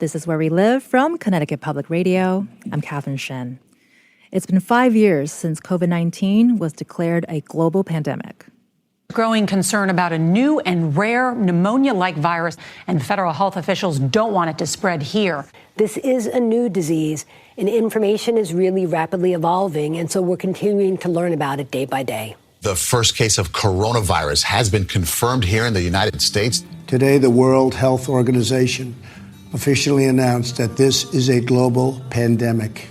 This is Where We Live from Connecticut Public Radio. I'm Catherine Shen. It's been 5 years since COVID-19 was declared a global pandemic. Growing concern about a new and rare pneumonia-like virus, and federal health officials don't want it to spread here. This is a new disease, and information is really rapidly evolving, and so we're continuing to learn about it day by day. The first case of coronavirus has been confirmed here in the United States. Today, the World Health Organization officially announced that this is a global pandemic.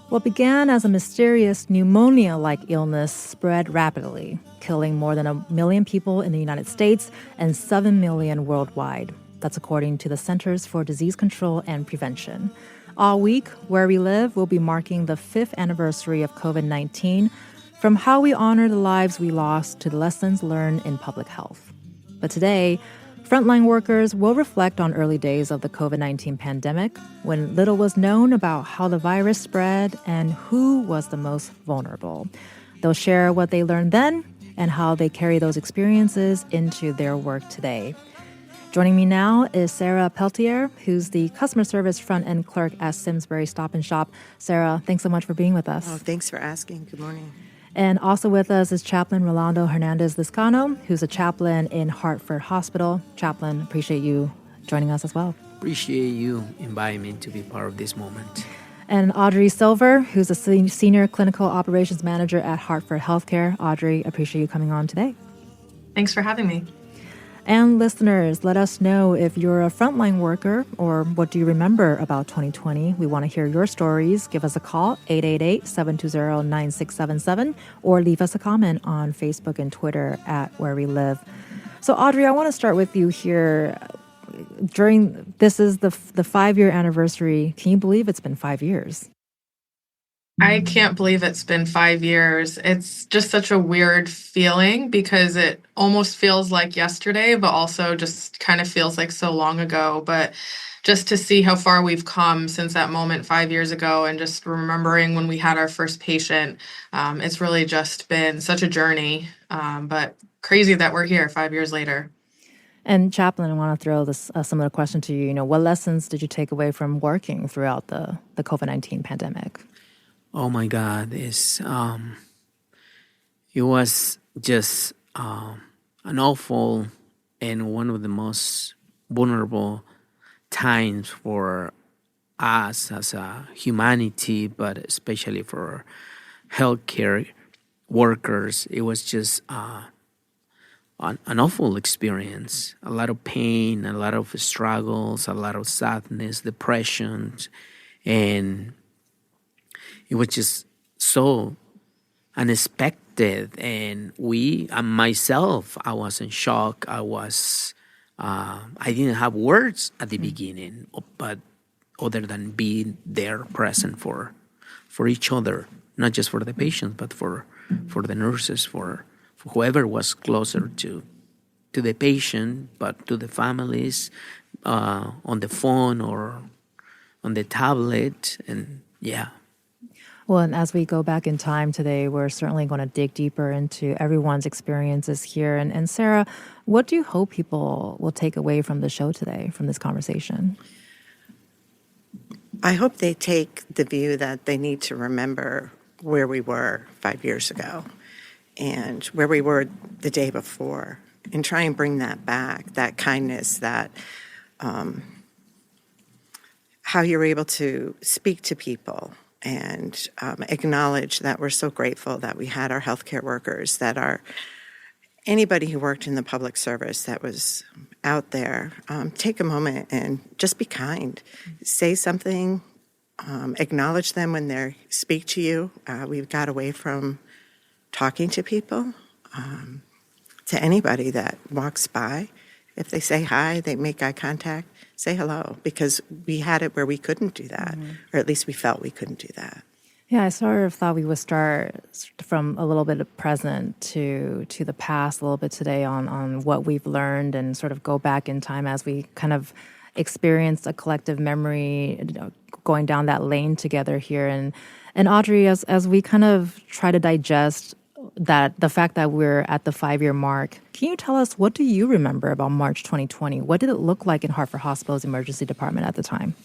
What began as a mysterious pneumonia-like illness spread rapidly, killing more than 1 million people in the United States and 7 million worldwide. That's according to the Centers for Disease Control and Prevention. All week, Where We Live will be marking the 5th anniversary of COVID-19, from how we honor the lives we lost to the lessons learned in public health. But today, Frontline workers will reflect on early days of the COVID-19 pandemic, when little was known about how the virus spread and who was the most vulnerable. They'll share what they learned then and how they carry those experiences into their work today. Joining me now is Sarah Peltier, who's the customer service front-end clerk at Simsbury Stop & Shop. Sarah, thanks so much for being with us. Oh, thanks for asking. Good morning. And also with us is Chaplain Rolando Hernandez Lizcano, who's a chaplain in Hartford Hospital. Chaplain, appreciate you joining us as well. Appreciate you inviting me to be part of this moment. And Audrey Silver, who's a senior clinical operations manager at Hartford Healthcare. Audrey, appreciate you coming on today. Thanks for having me. And listeners, let us know if you're a frontline worker or what do you remember about 2020. We want to hear your stories. Give us a call, 888-720-9677, or leave us a comment on Facebook and Twitter at Where We Live. So Audrey, I want to start with you here. This is the 5-year anniversary. Can you believe it's been 5 years? I can't believe it's been 5 years. It's just such a weird feeling because it almost feels like yesterday, but also just kind of feels like so long ago. But just to see how far we've come since that moment 5 years ago and just remembering when we had our first patient, it's really just been such a journey, but crazy that we're here 5 years later. And Chaplain, I want to throw this similar question to you. What lessons did you take away from working throughout the COVID-19 pandemic? Oh my God, it was just an awful and one of the most vulnerable times for us as a humanity, but especially for healthcare workers. It was just an awful experience. A lot of pain, a lot of struggles, a lot of sadness, depression, and it was just so unexpected, and myself, I was in shock. I didn't have words at the beginning, but other than being there, present for each other, not just for the patients, but for the nurses, for whoever was closer to the patient, but to the families, on the phone or on the tablet, and yeah. Well, and as we go back in time today, we're certainly going to dig deeper into everyone's experiences here. And Sarah, what do you hope people will take away from the show today, from this conversation? I hope they take the view that they need to remember where we were 5 years ago and where we were the day before, and try and bring that back, that kindness, that how you're able to speak to people and acknowledge that we're so grateful that we had our healthcare workers, that anybody who worked in the public service that was out there. Take a moment and just be kind. Say something, acknowledge them when they speak to you. We've got away from talking to people, to anybody that walks by. If they say hi, they make eye contact, say hello, because we had it where we couldn't do that, or at least we felt we couldn't do that. Yeah, I sort of thought we would start from a little bit of present to the past a little bit today on what we've learned, and sort of go back in time as we kind of experienced a collective memory going down that lane together here. And Audrey, as we kind of try to digest that the fact that we're at the 5-year mark, can you tell us, what do you remember about March 2020? What did it look like in Hartford Hospital's emergency department at the time?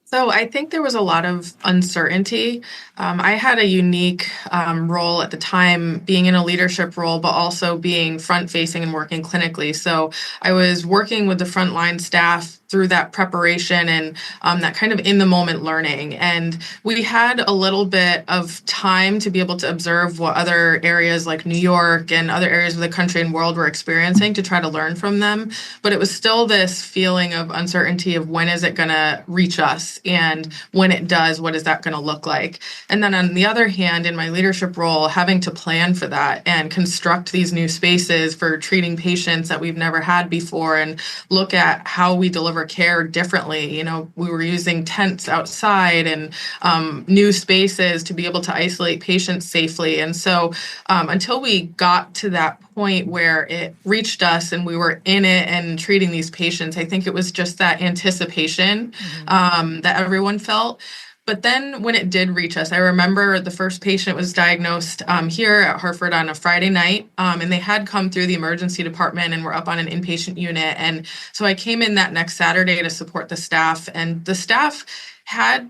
So I think there was a lot of uncertainty. I had a unique role at the time, being in a leadership role, but also being front-facing and working clinically. So I was working with the frontline staff through that preparation and that kind of in-the-moment learning. And we had a little bit of time to be able to observe what other areas like New York and other areas of the country and world were experiencing to try to learn from them. But it was still this feeling of uncertainty of when is it going to reach us? And when it does, what is that going to look like? And then on the other hand, in my leadership role, having to plan for that and construct these new spaces for treating patients that we've never had before and look at how we deliver care differently. You know, we were using tents outside and new spaces to be able to isolate patients safely. And so until we got to that point where it reached us and we were in it and treating these patients, I think it was just that anticipation that everyone felt. But then when it did reach us, I remember the first patient was diagnosed here at Hartford on a Friday night, and they had come through the emergency department and were up on an inpatient unit. And so I came in that next Saturday to support the staff, and the staff had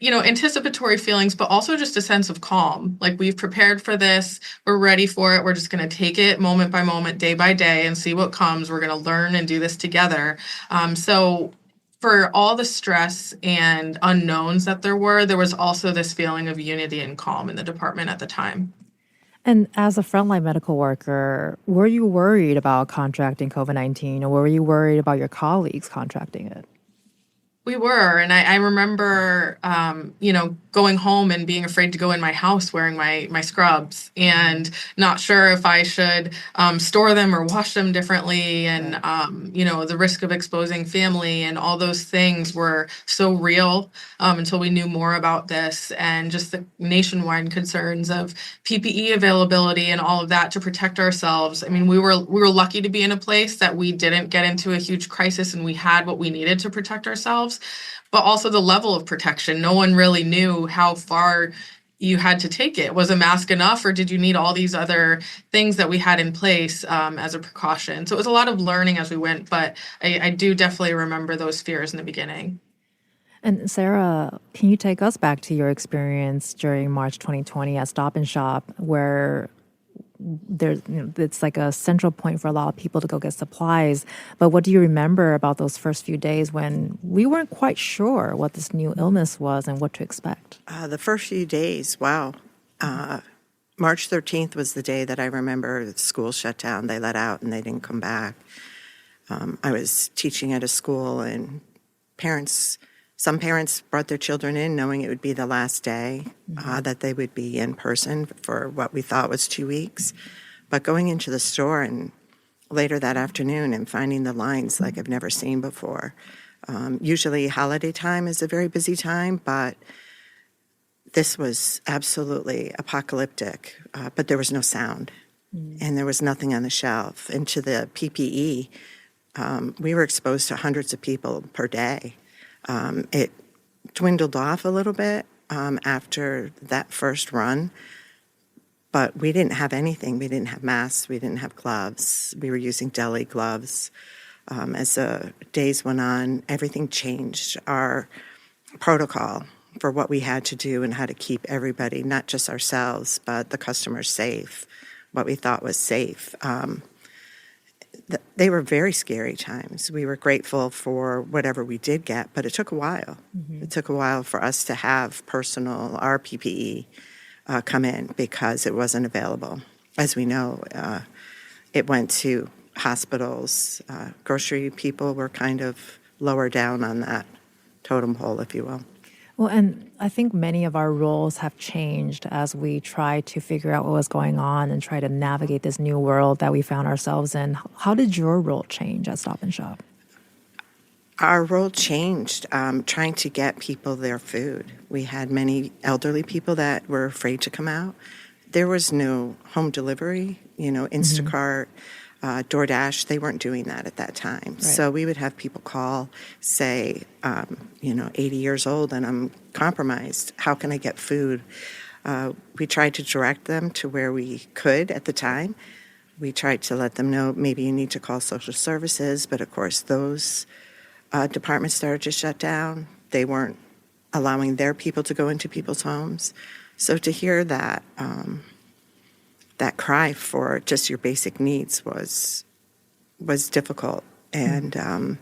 anticipatory feelings, but also just a sense of calm. Like, we've prepared for this, we're ready for it, we're just going to take it moment by moment, day by day, and see what comes. We're going to learn and do this together. So for all the stress and unknowns that there was also this feeling of unity and calm in the department at the time. And as a frontline medical worker, were you worried about contracting COVID-19, or were you worried about your colleagues contracting it? We were, and I remember, going home and being afraid to go in my house wearing my scrubs and not sure if I should store them or wash them differently. And, the risk of exposing family and all those things were so real until we knew more about this, and just the nationwide concerns of PPE availability and all of that to protect ourselves. I mean, we were lucky to be in a place that we didn't get into a huge crisis and we had what we needed to protect ourselves. But also the level of protection. No one really knew how far you had to take it. Was a mask enough, or did you need all these other things that we had in place as a precaution? So it was a lot of learning as we went, but I do definitely remember those fears in the beginning. And Sarah, can you take us back to your experience during March 2020 at Stop and Shop, where it's like a central point for a lot of people to go get supplies. But what do you remember about those first few days when we weren't quite sure what this new illness was and what to expect? The first few days, wow. March 13th was the day that I remember the school shut down. They let out and they didn't come back. I was teaching at a school, and some parents brought their children in knowing it would be the last day that they would be in person for what we thought was 2 weeks. But going into the store and later that afternoon and finding the lines like I've never seen before. Usually holiday time is a very busy time, but this was absolutely apocalyptic. But there was no sound and there was nothing on the shelf. And to the PPE, we were exposed to hundreds of people per day. It dwindled off a little bit after that first run, but we didn't have anything. We didn't have masks. We didn't have gloves. We were using deli gloves. As the days went on, everything changed. Our protocol for what we had to do and how to keep everybody, not just ourselves, but the customers safe, what we thought was safe. They were very scary times. We were grateful for whatever we did get, but it took a while. Mm-hmm. It took a while for us to have our PPE come in because it wasn't available. As we know, it went to hospitals. Grocery people were kind of lower down on that totem pole, if you will. Well, and I think many of our roles have changed as we try to figure out what was going on and try to navigate this new world that we found ourselves in. How did your role change at Stop and Shop? Our role changed trying to get people their food. We had many elderly people that were afraid to come out. There was no home delivery, Instacart, DoorDash. They weren't doing that at that time. Right. So we would have people call, say, 80 years old and I'm compromised. How can I get food? We tried to direct them to where we could at the time. We tried to let them know maybe you need to call social services, but of course those departments started to shut down. They weren't allowing their people to go into people's homes. So to hear that that cry for just your basic needs was difficult, and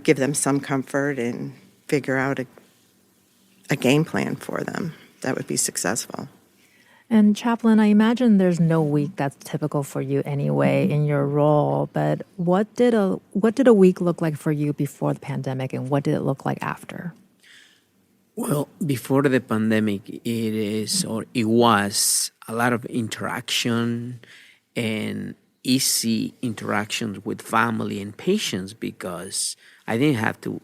give them some comfort and figure out a game plan for them that would be successful. And Chaplain, I imagine there's no week that's typical for you anyway in your role, but what did a week look like for you before the pandemic, and what did it look like after? Well, before the pandemic, it was a lot of interaction and easy interactions with family and patients, because I didn't have to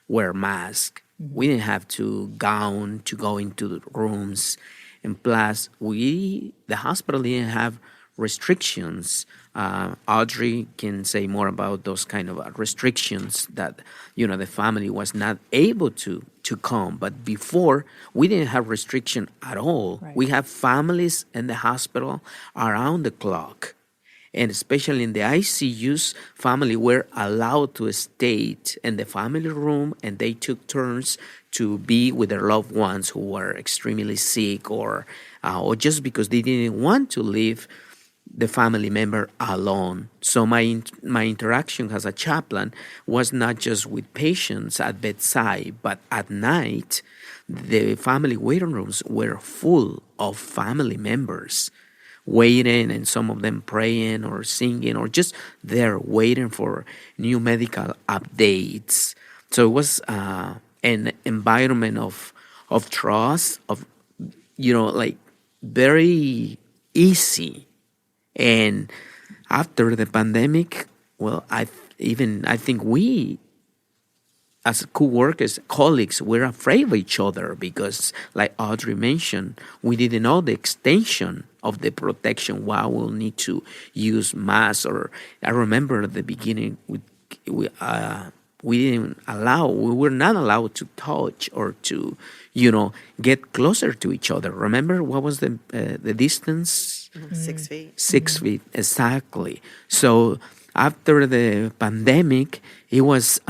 wear a mask. We didn't have to gown to go into the rooms. And plus, the hospital didn't have restrictions. Audrey can say more about those kind of restrictions that, the family was not able to come. But before, we didn't have restriction at all. Right. We have families in the hospital around the clock. And especially in the ICUs, family were allowed to stay in the family room, and they took turns to be with their loved ones who were extremely sick, or just because they didn't want to leave the family member alone. So my interaction as a chaplain was not just with patients at bedside, but at night, the family waiting rooms were full of family members waiting, and some of them praying or singing or just there waiting for new medical updates. So it was an environment of trust, of very easy. And after the pandemic, well, I think we, as co-workers, colleagues, we're afraid of each other because, like Audrey mentioned, we didn't know the extension of the protection. Why we'll need to use masks. Or I remember at the beginning, we were not allowed to touch or to, get closer to each other. Remember what was the distance? 6 feet. 6 feet, exactly. So after the pandemic, it was,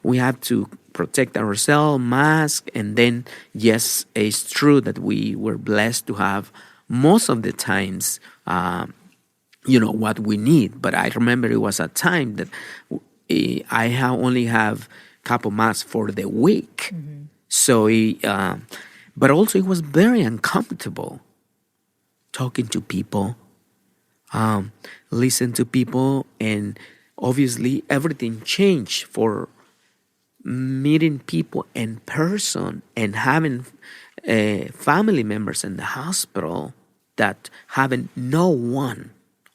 we have to protect ourselves, mask, and then, yes, it's true that we were blessed to have most of the times, what we need. But I remember it was a time that I only have a couple masks for the week. Mm-hmm. So, but also it was very uncomfortable talking to people, listen to people, and obviously everything changed for meeting people in person and having family members in the hospital that having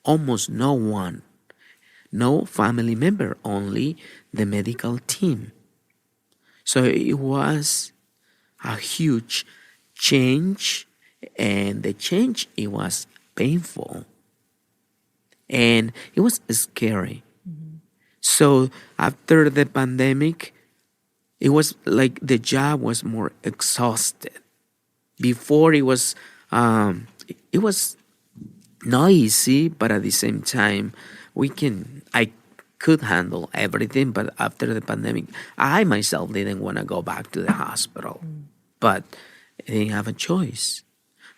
almost no one, no family member, only the medical team. So it was a huge change, and the change, it was painful and it was scary. Mm-hmm. So after the pandemic, it was like the job was more exhausted. Before it was not easy, but at the same time, I could handle everything. But after the pandemic, I myself didn't want to go back to the hospital, but I didn't have a choice.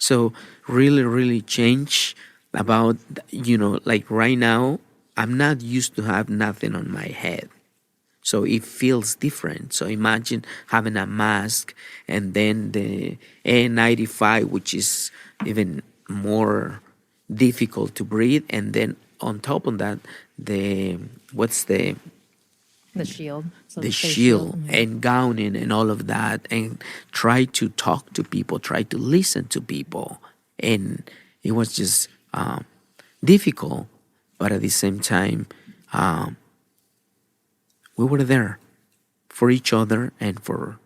So really, really changed about, like right now, I'm not used to have nothing on my head. So it feels different. So imagine having a mask and then the N95, which is even more difficult to breathe. And then on top of that, the shield. So the shield and gowning and all of that, and try to talk to people, try to listen to people. And it was just difficult, but at the same time, we were there for each other and for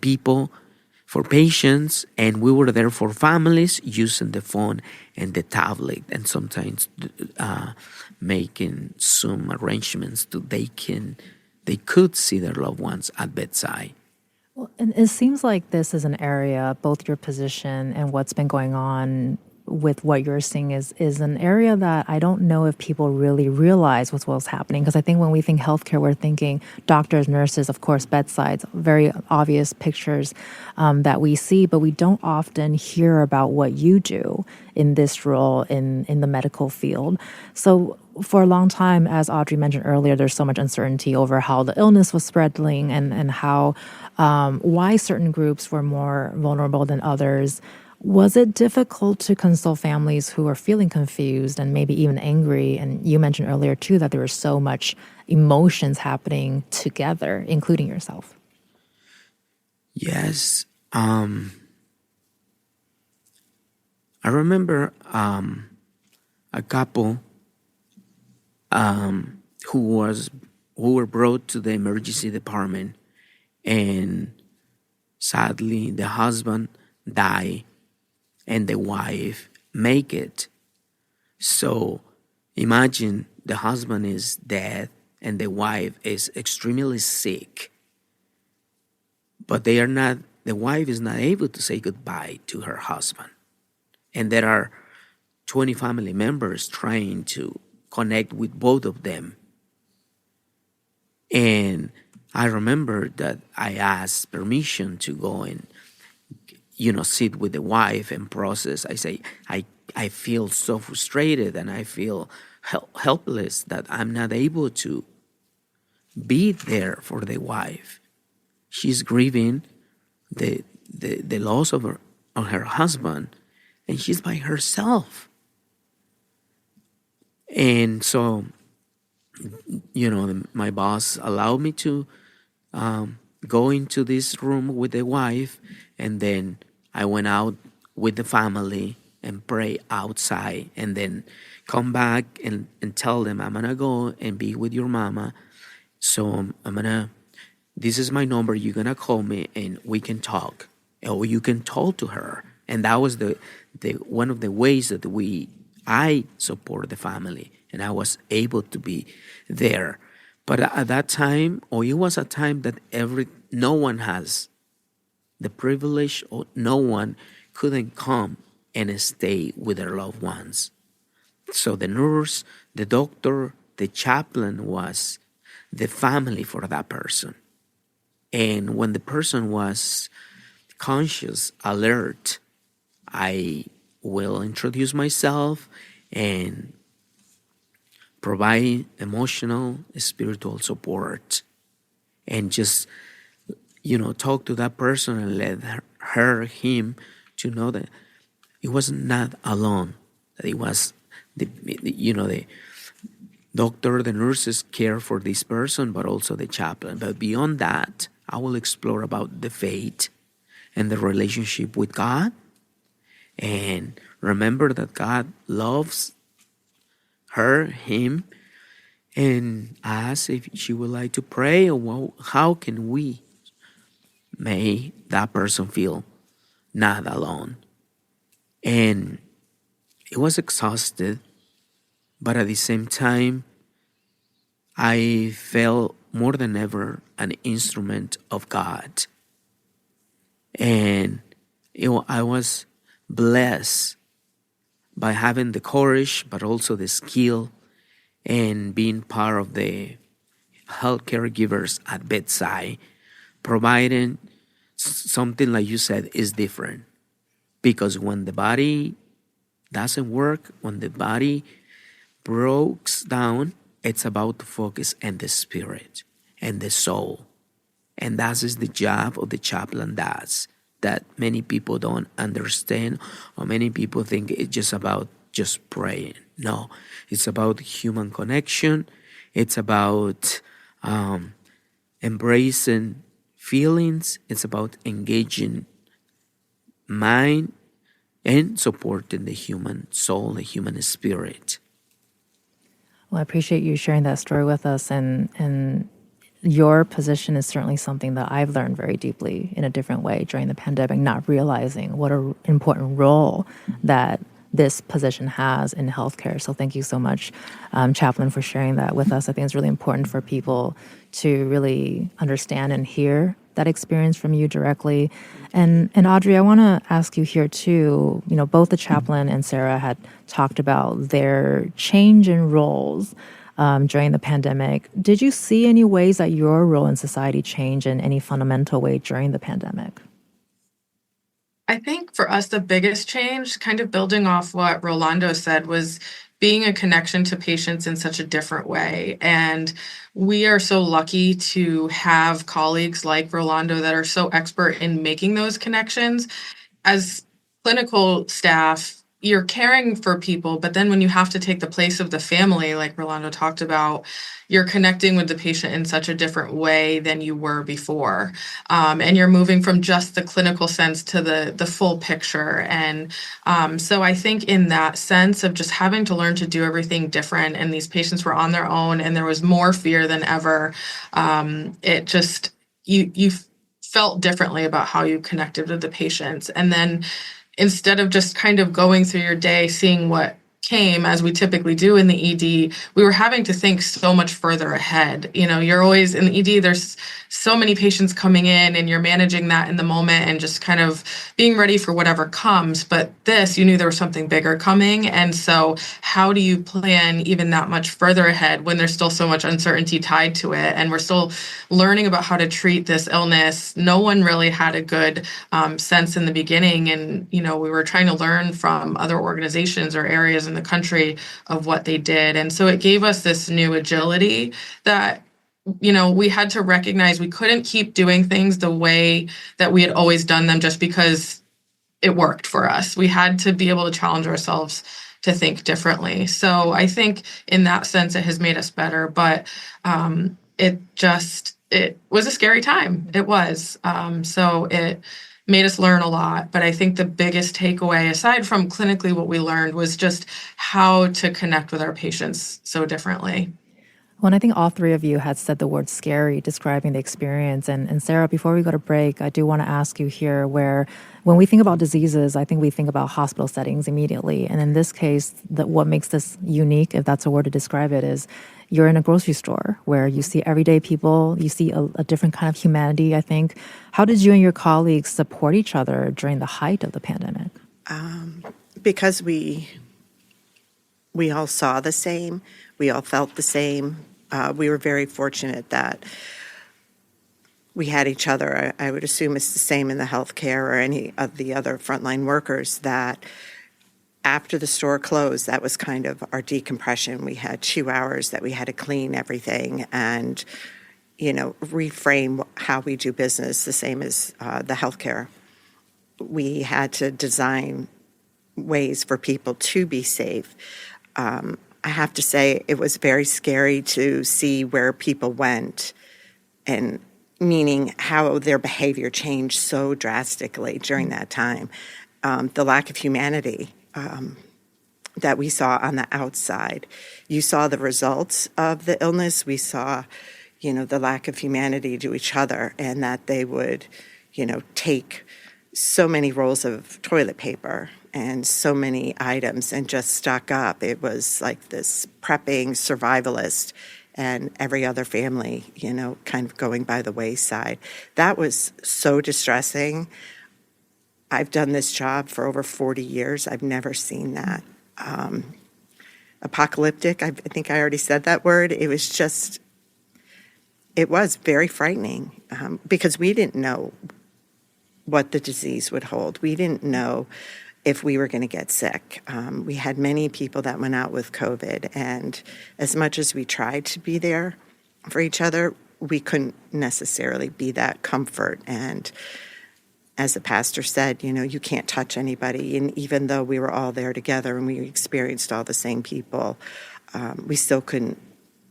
people, for patients, and we were there for families using the phone and the tablet, and sometimes making Zoom arrangements they could see their loved ones at bedside. Well, and it seems like this is an area, both your position and what's been going on with what you're seeing is an area that I don't know if people really realize what's happening. Because I think when we think healthcare, we're thinking doctors, nurses, of course, bedsides, very obvious pictures that we see, but we don't often hear about what you do in this role in the medical field. So for a long time, as Audrey mentioned earlier, there's so much uncertainty over how the illness was spreading and how why certain groups were more vulnerable than others. Was it difficult to console families who are feeling confused and maybe even angry? And you mentioned earlier, too, that there was so much emotions happening together, including yourself. Yes. I remember a couple who were brought to the emergency department, and sadly the husband died and the wife make it. So imagine the husband is dead and the wife is extremely sick, but the wife is not able to say goodbye to her husband. And there are 20 family members trying to connect with both of them. And I remember that I asked permission to go and, sit with the wife and process. I say, I feel so frustrated and I feel helpless that I'm not able to be there for the wife. She's grieving the loss of her husband, and she's by herself. And so, my boss allowed me to go into this room with the wife, and then I went out with the family and pray outside, and then come back and tell them, I'm going to go and be with your mama. So this is my number, you're going to call me and we can talk. Or you can talk to her. And that was the one of the ways that I support the family, and I was able to be there. But at that time, or it was a time that no one has the privilege, or no one couldn't come and stay with their loved ones. So the nurse, the doctor, the chaplain was the family for that person. And when the person was conscious, alert, I will introduce myself and provide emotional, spiritual support, and just, talk to that person and let him to know that it was not alone, that it was the doctor, the nurses care for this person, but also the chaplain. But beyond that, I will explore about the faith and the relationship with God, and remember that God loves him, and ask if she would like to pray, or how can we make that person feel not alone. And it was exhausted, but at the same time, I felt more than ever an instrument of God. And I was blessed by having the courage, but also the skill, and being part of the healthcare givers at bedside, providing something like you said is different. Because when the body doesn't work, when the body breaks down, it's about to focus on the spirit and the soul. And that is the job of the chaplain does, that many people don't understand, or many people think it's just about just praying. No, it's about human connection. It's about embracing feelings. It's about engaging mind and supporting the human soul, the human spirit. Well, I appreciate you sharing that story with us, and your position is certainly something that I've learned very deeply in a different way during the pandemic, not realizing what an important role that this position has in healthcare. So thank you so much, Chaplain, for sharing that with us. I think it's really important for people to really understand and hear that experience from you directly. And Audrey, I want to ask you here too, both the chaplain and Sarah had talked about their change in roles during the pandemic. Did you see any ways that your role in society changed in any fundamental way during the pandemic? I think for us, the biggest change, kind of building off what Rolando said, was being a connection to patients in such a different way. And we are so lucky to have colleagues like Rolando that are so expert in making those connections. As clinical staff, you're caring for people, but then when you have to take the place of the family, like Rolando talked about, you're connecting with the patient in such a different way than you were before. And you're moving from just the clinical sense to the full picture. And so I think in that sense of just having to learn to do everything different, and these patients were on their own and there was more fear than ever, it just, you felt differently about how you connected with the patients. And then instead of just kind of going through your day, seeing what came as we typically do in the ED, we were having to think so much further ahead. You're always in the ED, there's so many patients coming in and you're managing that in the moment and just kind of being ready for whatever comes. But this, you knew there was something bigger coming. And so how do you plan even that much further ahead when there's still so much uncertainty tied to it? And we're still learning about how to treat this illness. No one really had a good sense in the beginning. And, we were trying to learn from other organizations or areas in the country of what they did. And so it gave us this new agility that, we had to recognize we couldn't keep doing things the way that we had always done them just because it worked for us. We had to be able to challenge ourselves to think differently. So I think in that sense, it has made us better, but it was a scary time. It was. So it made us learn a lot. But I think the biggest takeaway, aside from clinically what we learned, was just how to connect with our patients so differently. Well, and I think all three of you had said the word scary, describing the experience. And Sarah, before we go to break, I do want to ask you here where, when we think about diseases, I think we think about hospital settings immediately. And in this case, what makes this unique, if that's a word to describe it, is you're in a grocery store where you see everyday people, you see a different kind of humanity, I think. How did you and your colleagues support each other during the height of the pandemic? Because we all saw the same, we all felt the same. We were very fortunate that we had each other. I would assume it's the same in the healthcare or any of the other frontline workers, that after the store closed, that was kind of our decompression. We had 2 hours that we had to clean everything and, reframe how we do business, the same as the healthcare. We had to design ways for people to be safe. I have to say it was very scary to see where people went, and meaning how their behavior changed so drastically during that time. The lack of humanity that we saw on the outside. You saw the results of the illness. We saw, the lack of humanity to each other, and that they would, take so many rolls of toilet paper and so many items and just stock up. It was like this prepping survivalist, and every other family, kind of going by the wayside. That was so distressing. I've done this job for over 40 years. I've never seen that. Apocalyptic, I think I already said that word. It was very frightening because we didn't know what the disease would hold. We didn't know if we were going to get sick. We had many people that went out with COVID, and as much as we tried to be there for each other, we couldn't necessarily be that comfort. And as the pastor said, you can't touch anybody. And even though we were all there together and we experienced all the same people, we still couldn't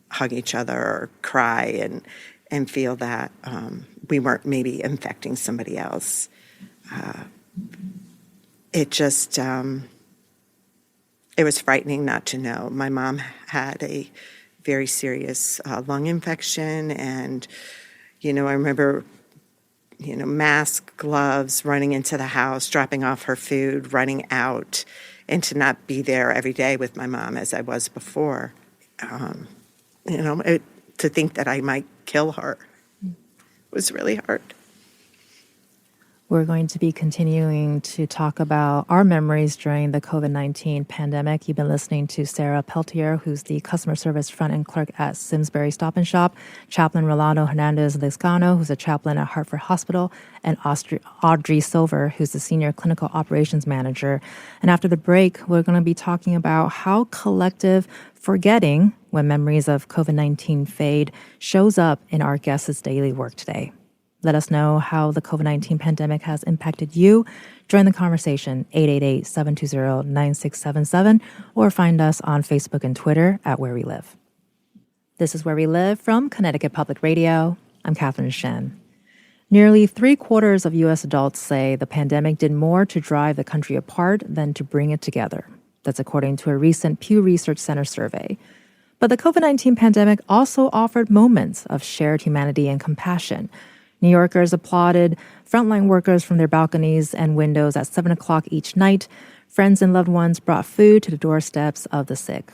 hug each other or cry and feel that we weren't maybe infecting somebody else. It just, it was frightening not to know. My mom had a very serious lung infection, and, I remember, mask, gloves, running into the house, dropping off her food, running out, and to not be there every day with my mom as I was before. To think that I might kill her was really hard. We're going to be continuing to talk about our memories during the COVID-19 pandemic. You've been listening to Sarah Peltier, who's the customer service front-end clerk at Simsbury Stop and Shop, Chaplain Rolando Hernandez Lizcano, who's a chaplain at Hartford Hospital, and Audrey Silver, who's the senior clinical operations manager. And after the break, we're going to be talking about how collective forgetting when memories of COVID-19 fade shows up in our guests' daily work today. Let us know how the COVID-19 pandemic has impacted you. Join the conversation, 888-720-9677, or find us on Facebook and Twitter at Where We Live. This is Where We Live from Connecticut Public Radio. I'm Catherine Shen. Nearly 3/4 of U.S. adults say the pandemic did more to drive the country apart than to bring it together. That's according to a recent Pew Research Center survey. But the COVID-19 pandemic also offered moments of shared humanity and compassion. New Yorkers applauded frontline workers from their balconies and windows at 7 o'clock each night. Friends and loved ones brought food to the doorsteps of the sick.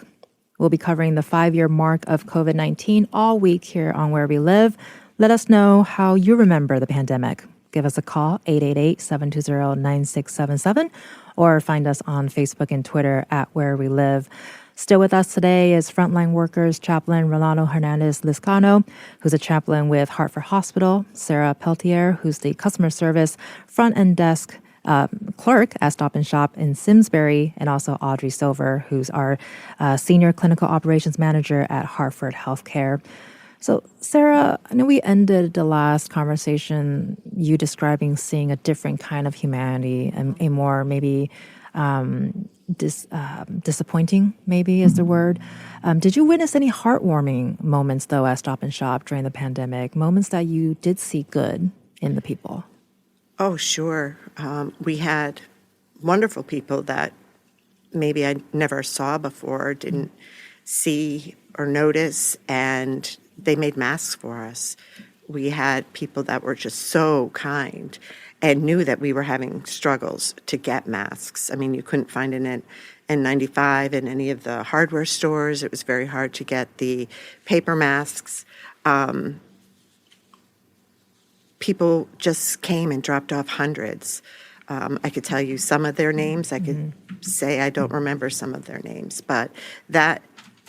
We'll be covering the 5-year mark of COVID-19 all week here on Where We Live. Let us know how you remember the pandemic. Give us a call, 888-720-9677, or find us on Facebook and Twitter at Where We Live. Still with us today is Frontline Workers Chaplain Rolando Hernandez Lizcano, who's a chaplain with Hartford Hospital, Sarah Peltier, who's the customer service front-end desk clerk at Stop and Shop in Simsbury, and also Audrey Silver, who's our senior clinical operations manager at Hartford Healthcare. So, Sarah, I know we ended the last conversation you describing seeing a different kind of humanity and a more maybe disappointing, maybe is the word. Did you witness any heartwarming moments, though, at Stop and Shop during the pandemic? Moments that you did see good in the people? Oh, sure. We had wonderful people that maybe I never saw before, didn't see or notice, and they made masks for us. We had people that were just so kind and knew that we were having struggles to get masks. I mean, you couldn't find an N95 in any of the hardware stores. It was very hard to get the paper masks. People just came and dropped off hundreds. I could tell you some of their names. I could say I don't remember some of their names, but that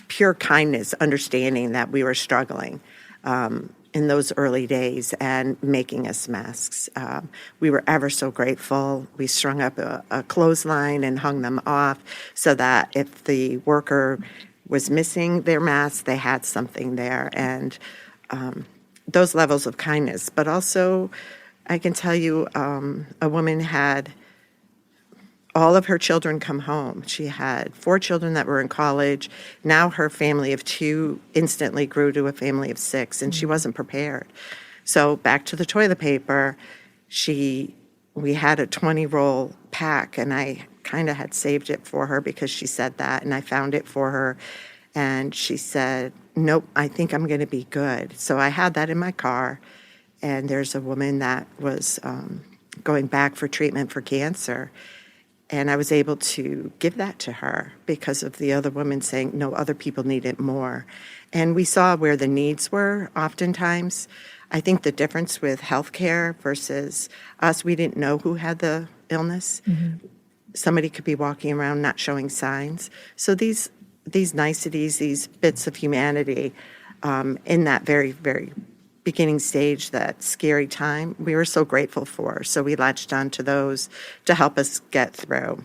pure kindness, understanding that we were struggling in those early days and making us masks. We were ever so grateful. We strung up a clothesline and hung them off so that if the worker was missing their mask, they had something there. And those levels of kindness. But also, I can tell you, a woman had all of her children come home. She had 4 children that were in college. Now her family of 2 instantly grew to a family of 6, and she wasn't prepared. So back to the toilet paper, we had a 20-roll pack, and I kind of had saved it for her because she said that, and I found it for her. And she said, nope, I think I'm going to be good. So I had that in my car, and there's a woman that was going back for treatment for cancer. And I was able to give that to her because of the other woman saying, no, other people need it more. And we saw where the needs were oftentimes. I think the difference with healthcare versus us, we didn't know who had the illness. Mm-hmm. Somebody could be walking around not showing signs. So these niceties, these bits of humanity in that very, very beginning stage, that scary time, we were so grateful for. So we latched on to those to help us get through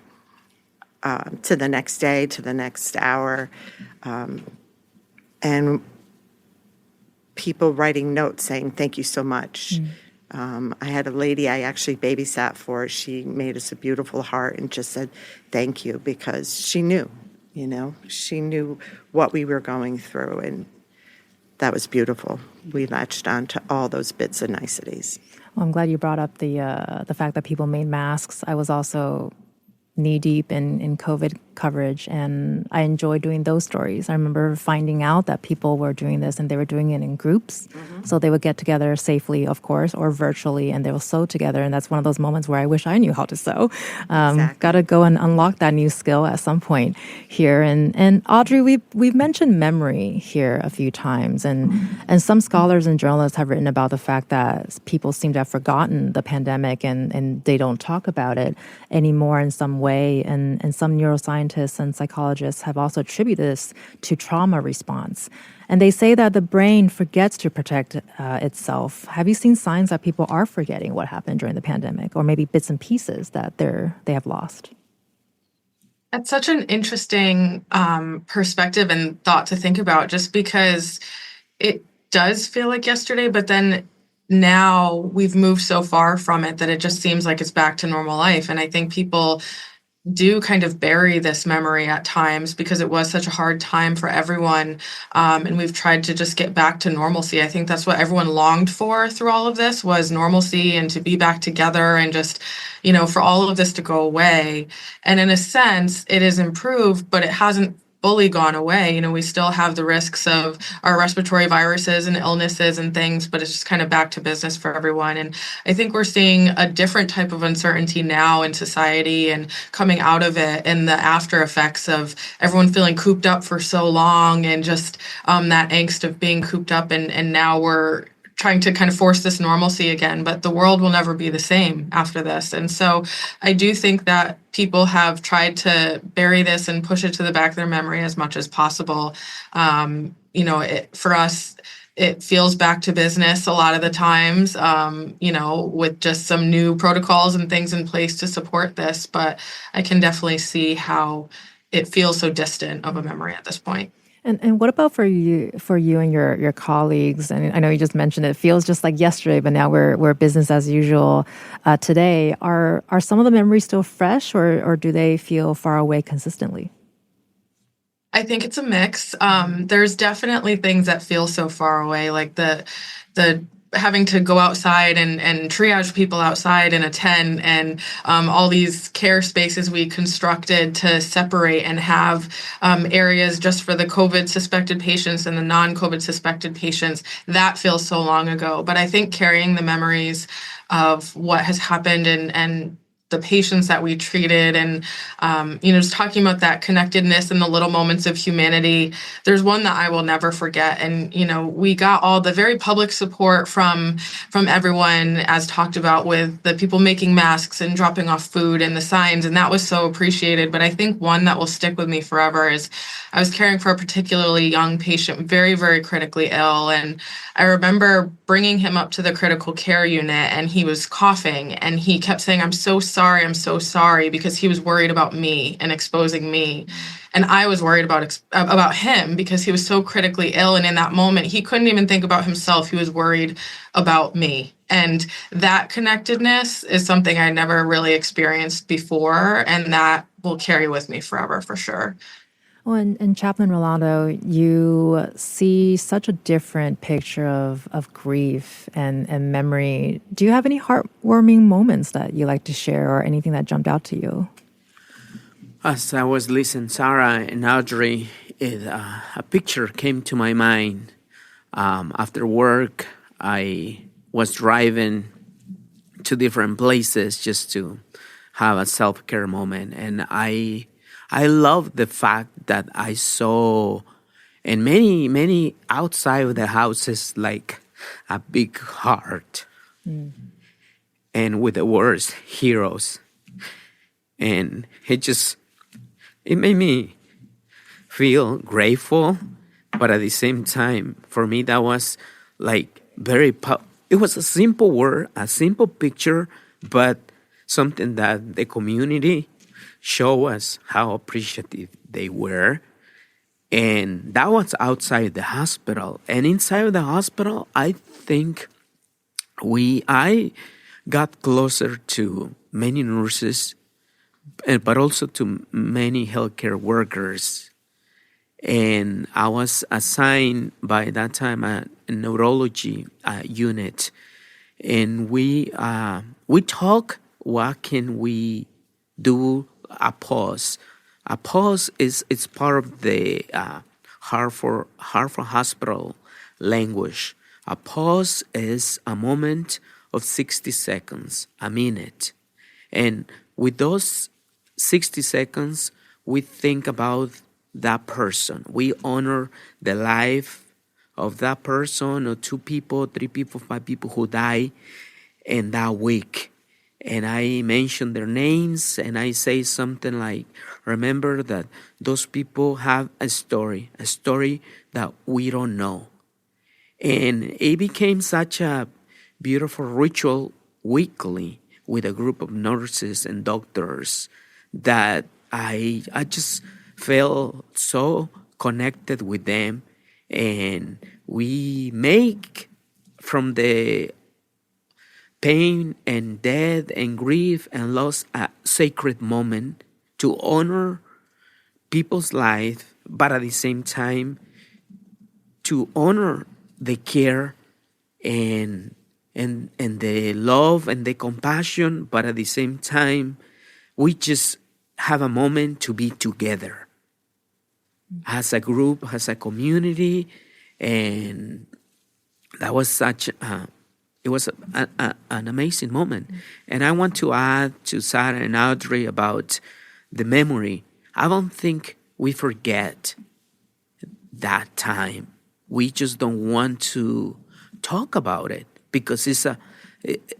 to the next day, to the next hour. And people writing notes saying, thank you so much. I had a lady I actually babysat for. She made us a beautiful heart and just said, thank you, because she knew, she knew what we were going through. And that was beautiful. We latched on to all those bits and niceties. Well, I'm glad you brought up the fact that people made masks. I was also knee-deep in COVID coverage, and I enjoy doing those stories. I remember finding out that people were doing this and they were doing it in groups. So they would get together safely, of course, or virtually, and they will sew together. And that's one of those moments where I wish I knew how to sew. Exactly. Got to go and unlock that new skill at some point here. And Audrey, we've mentioned memory here a few times, and some scholars and journalists have written about the fact that people seem to have forgotten the pandemic and they don't talk about it anymore in some way. And some neuroscientists and psychologists have also attributed this to trauma response. And they say that the brain forgets to protect itself. Have you seen signs that people are forgetting what happened during the pandemic, or maybe bits and pieces that they have lost? That's such an interesting perspective and thought to think about, just because it does feel like yesterday, but then now we've moved so far from it that it just seems like it's back to normal life. And I think people do kind of bury this memory at times because it was such a hard time for everyone. And we've tried to just get back to normalcy. I think that's what everyone longed for through all of this, was normalcy and to be back together and just, for all of this to go away. And in a sense, it has improved, but it hasn't fully gone away. We still have the risks of our respiratory viruses and illnesses and things, but it's just kind of back to business for everyone. And I think we're seeing a different type of uncertainty now in society and coming out of it, and the after effects of everyone feeling cooped up for so long, and just that angst of being cooped up. And now we're trying to kind of force this normalcy again, but the world will never be the same after this. And so I do think that people have tried to bury this and push it to the back of their memory as much as possible. For us, it feels back to business a lot of the times, with just some new protocols and things in place to support this. But I can definitely see how it feels so distant of a memory at this point. And what about for you and your colleagues? And I know you just mentioned it feels just like yesterday, but now we're business as usual today. Are some of the memories still fresh, or do they feel far away consistently? I think it's a mix. There's definitely things that feel so far away, like the having to go outside and triage people outside in a tent, and all these care spaces we constructed to separate and have areas just for the COVID suspected patients and the non-COVID suspected patients. That feels so long ago. But I think carrying the memories of what has happened and the patients that we treated, and just talking about that connectedness and the little moments of humanity. There's one that I will never forget, and we got all the very public support from everyone, as talked about, with the people making masks and dropping off food and the signs, and that was so appreciated. But I think one that will stick with me forever is I was caring for a particularly young patient, very, very critically ill, and I remember bringing him up to the critical care unit, and he was coughing, and he kept saying, I'm so sorry, because he was worried about me and exposing me. And I was worried about him because he was so critically ill. And in that moment, he couldn't even think about himself. He was worried about me. And that connectedness is something I never really experienced before, and that will carry with me forever for sure. Well, and Chaplain Rolando, you see such a different picture of grief and memory. Do you have any heartwarming moments that you like to share, or anything that jumped out to you? As I was listening, Sarah and Audrey, a picture came to my mind. After work, I was driving to different places just to have a self-care moment, and I love the fact that I saw in many outside of the houses like a big heart, and with the words heroes. And it made me feel grateful, but at the same time, for me, that was like it was a simple word, a simple picture, but something that the community show us how appreciative they were. And that was outside the hospital. And inside of the hospital, I think I got closer to many nurses, but also to many healthcare workers. And I was assigned by that time a neurology unit. And we talk, what can we do? A pause A pause is it's part of the Hartford Hospital language. A pause is a moment of 60 seconds, a minute. And with those 60 seconds, we think about that person. We honor the life of that person, or 2 people, 3 people, 5 people who die in that week. And I mention their names, and I say something like, remember that those people have a story that we don't know. And it became such a beautiful ritual weekly with a group of nurses and doctors that I just felt so connected with them. And we make from the pain and death and grief and loss a sacred moment to honor people's life, but at the same time to honor the care and the love and the compassion, but at the same time we just have a moment to be together as a group, as a community. And that was such it was an amazing moment. And I want to add to Sarah and Audrey about the memory. I don't think we forget that time. We just don't want to talk about it because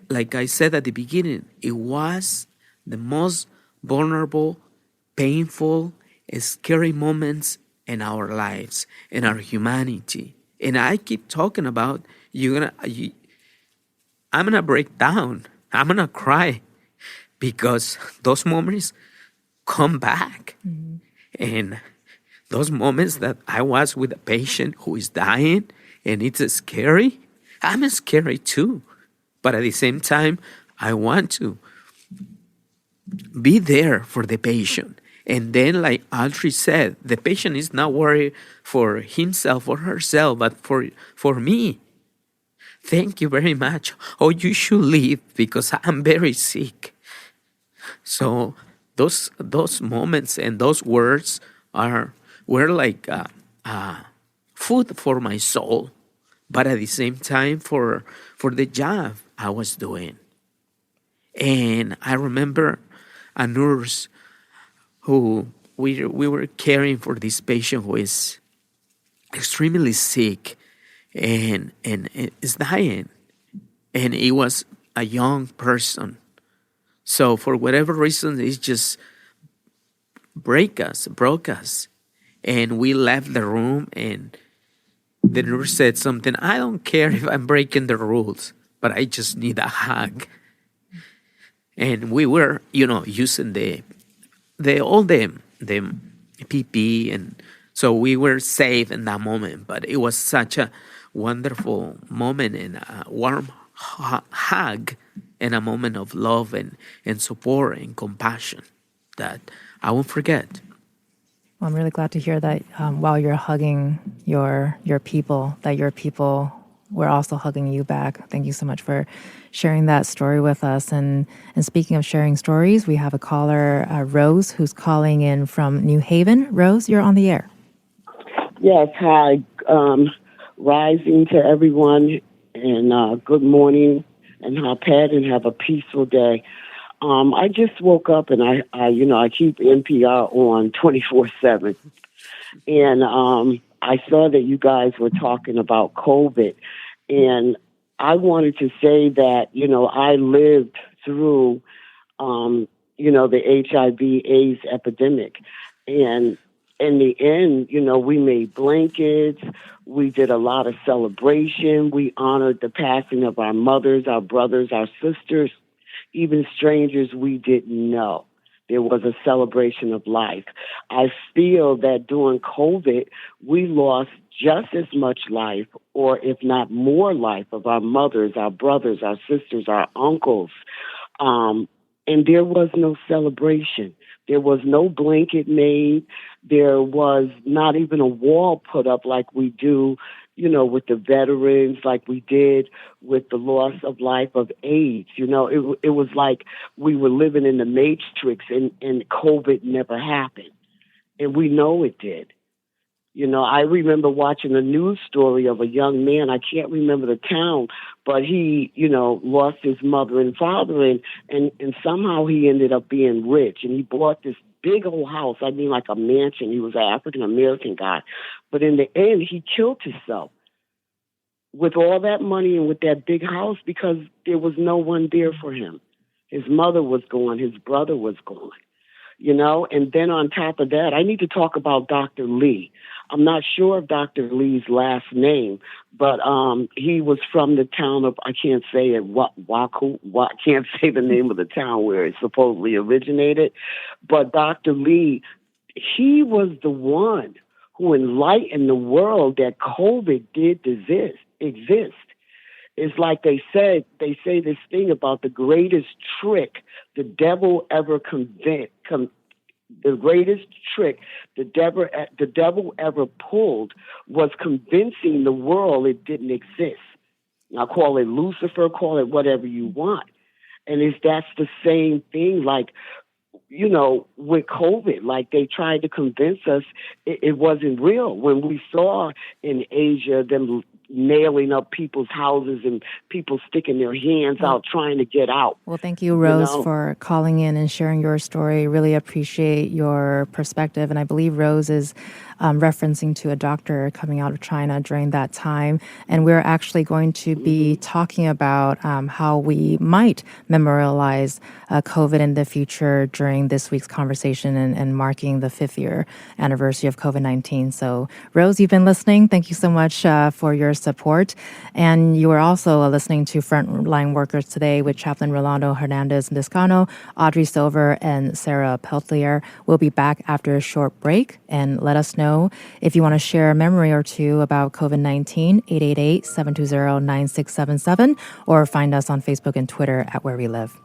like I said at the beginning, it was the most vulnerable, painful, scary moments in our lives, in our humanity. And I keep talking about I'm going to break down. I'm going to cry because those moments come back. Mm-hmm. And those moments that I was with a patient who is dying and it's scary, I'm scary too. But at the same time, I want to be there for the patient. And then, like Audrey said, the patient is not worried for himself or herself, but for me. Thank you very much. Oh, you should leave because I'm very sick. So those moments and those words were like food for my soul, but at the same time for the job I was doing. And I remember a nurse who we were caring for this patient who is extremely sick and is dying. And he was a young person. So for whatever reason, it just broke us. And we left the room and the nurse said something, I don't care if I'm breaking the rules, but I just need a hug. And we were, using the PP, and so we were safe in that moment. But it was such a wonderful moment and a warm hug and a moment of love and support and compassion that I won't forget. Well, I'm really glad to hear that while you're hugging your people, that your people were also hugging you back. Thank you so much for sharing that story with us. And speaking of sharing stories, we have a caller, Rose, who's calling in from New Haven. Rose, you're on the air. Yes, hi. Rising to everyone, and good morning, and have a peaceful day. I just woke up, and I keep NPR on 24/7, and I saw that you guys were talking about COVID, and I wanted to say that I lived through the HIV/AIDS epidemic, and in the end, we made blankets. We did a lot of celebration. We honored the passing of our mothers, our brothers, our sisters, even strangers we didn't know. There was a celebration of life. I feel that during COVID, we lost just as much life, or if not more life, of our mothers, our brothers, our sisters, our uncles. And there was no celebration. There was no blanket made. There was not even a wall put up like we do, with the veterans, like we did with the loss of life of AIDS. It was like we were living in the Matrix and COVID never happened. And we know it did. You know, I remember watching a news story of a young man, I can't remember the town, but he, you know, lost his mother and father, and somehow he ended up being rich. And he bought this big old house, I mean like a mansion. He was an African-American guy. But in the end, he killed himself with all that money and with that big house because there was no one there for him. His mother was gone. His brother was gone. You know, and then on top of that, I need to talk about Dr. Lee. I'm not sure of Dr. Lee's last name, but he was from the town of, I can't say it, I can't say the name of the town where it supposedly originated. But Dr. Lee, he was the one who enlightened the world that COVID did exist. It's like they say this thing about the greatest trick the devil ever the greatest trick the devil ever pulled was convincing the world it didn't exist. Now call it Lucifer, call it whatever you want. And that's the same thing, like, you know, with COVID, like they tried to convince us it wasn't real. When we saw in Asia them nailing up people's houses and people sticking their hands out trying to get out. Well, thank you, Rose, for calling in and sharing your story. Really appreciate your perspective. And I believe Rose is referencing to a doctor coming out of China during that time. And we're actually going to be talking about how we might memorialize COVID in the future during this week's conversation and marking the 5th year anniversary of COVID-19. So, Rose, you've been listening. Thank you so much for your support. And you are also listening to Frontline Workers Today with Chaplain Rolando, Hernandez, Lizcano, Audrey Silver, and Sarah Peltier. We'll be back after a short break, and let us know if you want to share a memory or two about COVID-19, 888-720-9677, or find us on Facebook and Twitter at Where We Live.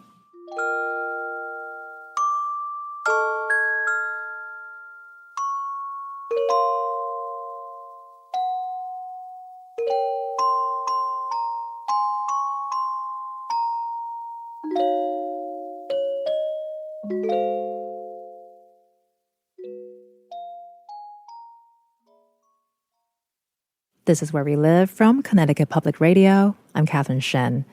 This is Where We Live from Connecticut Public Radio. I'm Catherine Shen.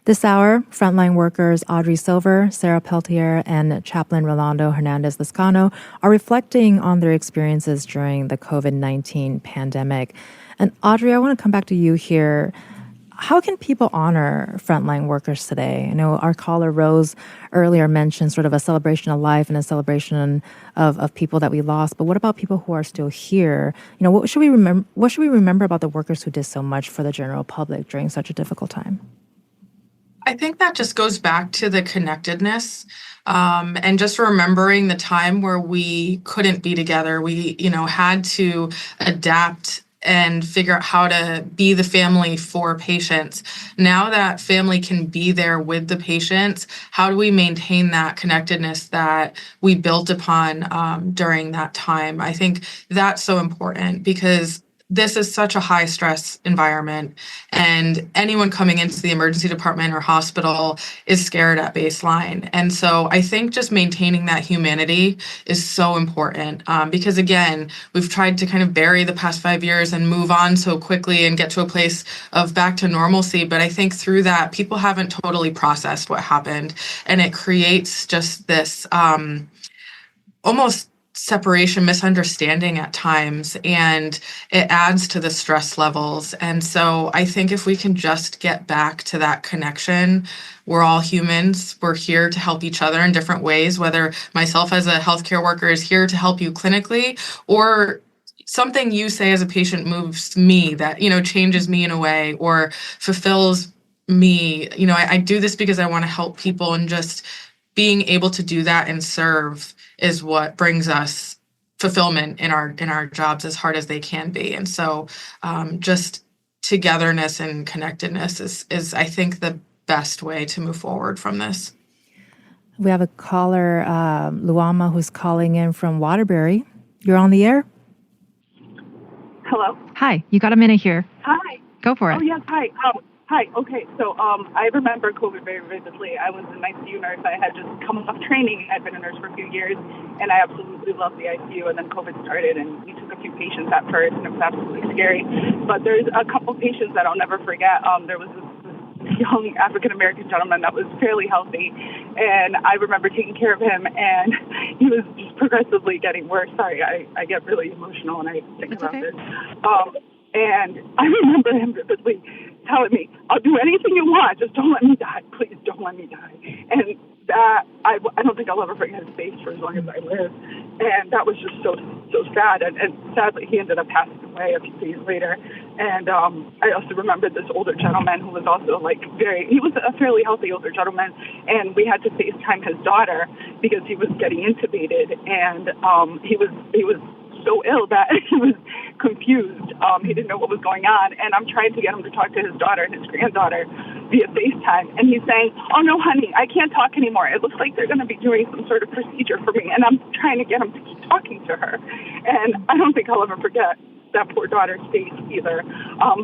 This hour, Frontline workers Audrey Silver, Sarah Peltier, and Chaplain Rolando Hernandez Lizcano are reflecting on their experiences during the COVID-19 pandemic. And Audrey, I want to come back to you here. How can people honor frontline workers today? I know our caller Rose earlier mentioned sort of a celebration of life and a celebration of people that we lost. But what about people who are still here? You know, what should we remember about the workers who did so much for the general public during such a difficult time? I think that just goes back to the connectedness and just remembering the time where we couldn't be together. We, had to adapt and figure out how to be the family for patients. Now that family can be there with the patients, how do we maintain that connectedness that we built upon during that time? I think that's so important because this is such a high stress environment, and anyone coming into the emergency department or hospital is scared at baseline. And so I think just maintaining that humanity is so important because, again, we've tried to kind of bury the past 5 years and move on so quickly and get to a place of back to normalcy. But I think through that, people haven't totally processed what happened, and it creates just this almost separation, misunderstanding at times, and it adds to the stress levels. And so I think if we can just get back to that connection, we're all humans. We're here to help each other in different ways, whether myself as a healthcare worker is here to help you clinically, or something you say as a patient moves me that, changes me in a way or fulfills me. I do this because I want to help people, and just being able to do that and serve is what brings us fulfillment in our jobs, as hard as they can be. And so just togetherness and connectedness is I think the best way to move forward from this. We have a caller, Luama, who's calling in from Waterbury. You're on the air. Hello. Hi, you got a minute here. Hi. Go for it. Oh, yes, hi. Hi. Okay. So I remember COVID very vividly. I was an ICU nurse. I had just come off training. I'd been a nurse for a few years, and I absolutely loved the ICU. And then COVID started, and we took a few patients at first, and it was absolutely scary. But there's a couple patients that I'll never forget. There was this young African-American gentleman that was fairly healthy, and I remember taking care of him, and he was just progressively getting worse. Sorry, I get really emotional when I think about this. And I remember him vividly telling me, "I'll do anything you want, just don't let me die. Please don't let me die." And that, I don't think I'll ever forget his face for as long as I live. And that was just so sad. And sadly, he ended up passing away a few days later. And I also remember this older gentleman who was also he was a fairly healthy older gentleman. And we had to FaceTime his daughter because he was getting intubated. And he was so ill that he was confused. He didn't know what was going on, and I'm trying to get him to talk to his daughter and his granddaughter via FaceTime, and he's saying, "Oh no, honey, I can't talk anymore. It looks like they're going to be doing some sort of procedure for me," and I'm trying to get him to keep talking to her, and I don't think I'll ever forget that poor daughter's face either.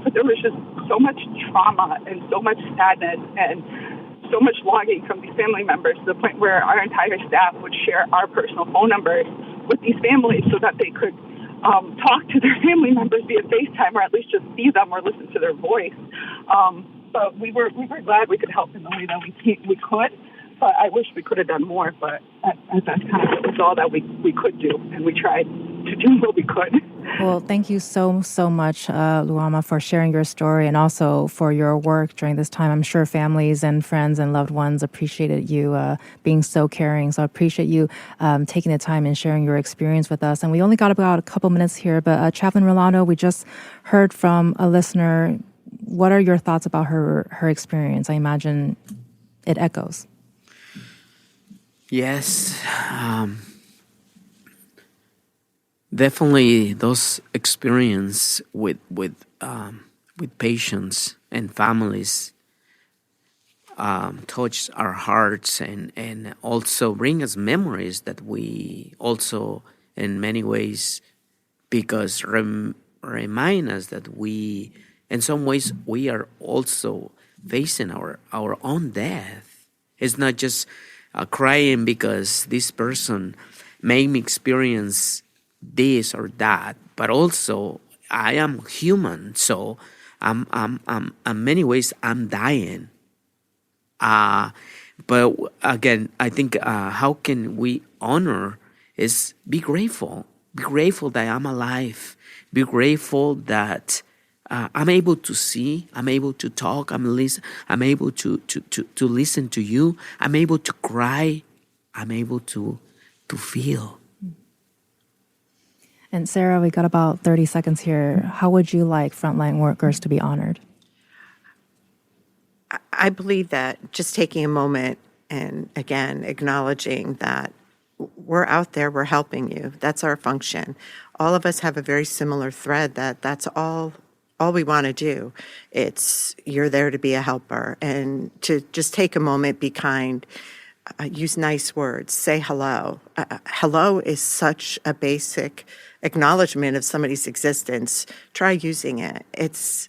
But there was just so much trauma and so much sadness and so much longing from these family members to the point where our entire staff would share our personal phone numbers with these families so that they could talk to their family members via FaceTime, or at least just see them or listen to their voice. But we were glad we could help in the way that we could. But I wish we could have done more. But that's kind of was all that we could do, and we tried to do what we could. Well, thank you so much, Luama, for sharing your story and also for your work during this time. I'm sure families and friends and loved ones appreciated you being so caring. So I appreciate you taking the time and sharing your experience with us. And we only got about a couple minutes here, but Chaplain Rolando, we just heard from a listener. What are your thoughts about her experience? I imagine it echoes. Yes. Definitely those experience with patients and families touch our hearts and also bring us memories that we also in many ways because remind us that we in some ways we are also facing our own death. It's not just crying because this person made me experience this or that, but also I am human, so I'm in many ways I'm dying. But again, I think how can we honor is be grateful that I'm alive, be grateful that I'm able to see, I'm able to talk, I'm able to listen to you, I'm able to cry, I'm able to feel. And Sarah, we got about 30 seconds here. How would you like frontline workers to be honored? I believe that just taking a moment and, again, acknowledging that we're out there, we're helping you. That's our function. All of us have a very similar thread that's all we want to do. It's you're there to be a helper and to just take a moment, be kind, use nice words, say hello. Hello is such a basic acknowledgement of somebody's existence. Try using it. It's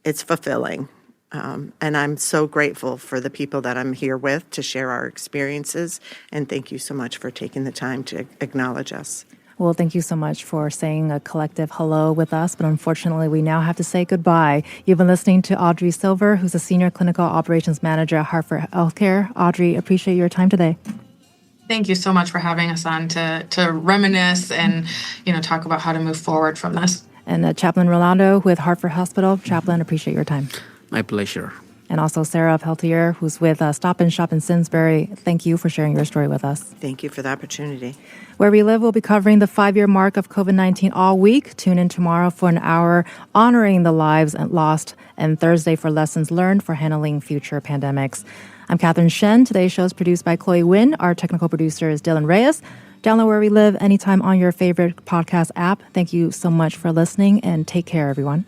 fulfilling. And I'm so grateful for the people that I'm here with to share our experiences. And thank you so much for taking the time to acknowledge us. Well, thank you so much for saying a collective hello with us. But unfortunately, we now have to say goodbye. You've been listening to Audrey Silver, who's a Senior Clinical Operations Manager at Hartford Healthcare. Audrey, appreciate your time today. Thank you so much for having us on to reminisce and, talk about how to move forward from this. And Chaplain Rolando with Hartford Hospital. Chaplain, appreciate your time. My pleasure. And also Sarah Peltier, who's with Stop and Shop in Simsbury. Thank you for sharing your story with us. Thank you for the opportunity. Where We Live will be covering the 5-year mark of COVID-19 all week. Tune in tomorrow for an hour honoring the lives lost and Thursday for lessons learned for handling future pandemics. I'm Catherine Shen. Today's show is produced by Chloe Nguyen. Our technical producer is Dylan Reyes. Download Where We Live anytime on your favorite podcast app. Thank you so much for listening and take care, everyone.